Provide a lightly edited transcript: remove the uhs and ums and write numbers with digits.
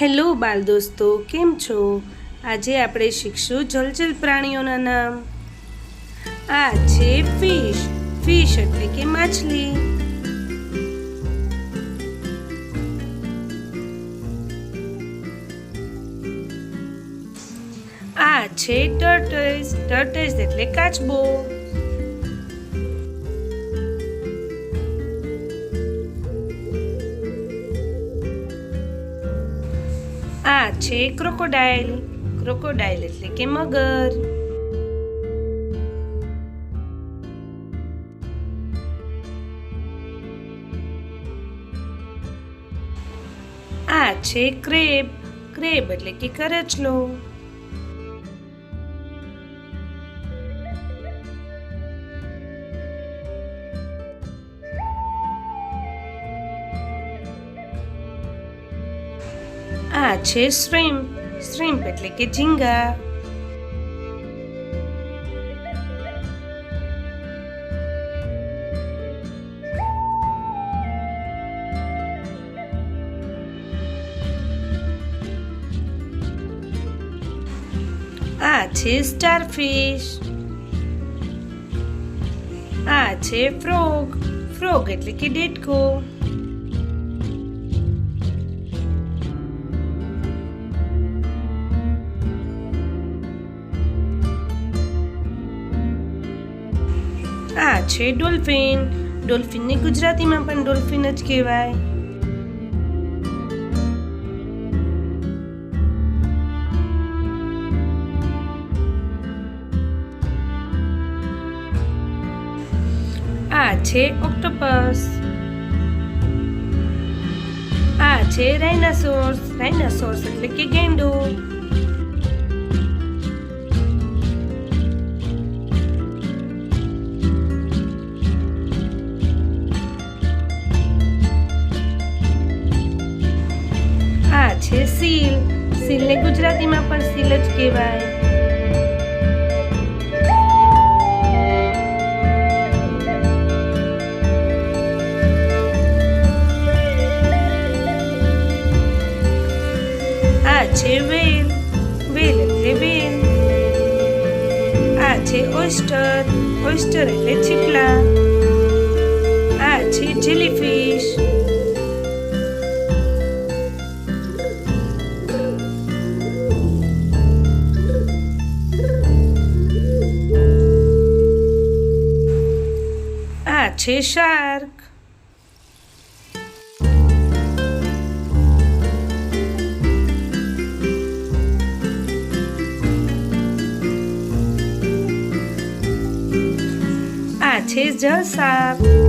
Hello બાલ દોસ્તો, કેમ છો? આજે આપણે શીખશું જલચર પ્રાણીઓના નામ. આ છે ફિશ. ફિશ એટલે કે માછલી. આ છે ટર્ટલ્સ. ટર્ટલ્સ એટલે કાચબો. આ છે ક્રોકોડાઇલ. ક્રોકોડાઇલ એટલે કે મગર. આ છે ક્રેબ. ક્રેબ એટલે કે કરચલો. આ છે શ્રીમ્પ. શ્રીમ્પ એટલે કે ઝીંગા. આ છે સ્ટારફિશ. આ છે ફ્રોગ. ફ્રોગ એટલે કે દેડકો. આ છે ડોલ્ફિન. ડોલ્ફિનને ગુજરાતીમાં પણ ડોલ્ફિન જ કહેવાય. આ છે ઓક્ટોપસ. આ છે રાઇનાસોર્સ. રાઇનાસોર્સ એટલે કે ગેંડો. આ છે સીલ. સીલને ગુજરાતીમાં પણ સીલ જ કહેવાય. આ છે વેલ. વેલ એટલે વેલ. આ છે ઓયસ્ટર. ઓયસ્ટર એટલે છીપલા. આ છે જેલીફિશ. આ છે શાર્ક. આ છે જળસાપ.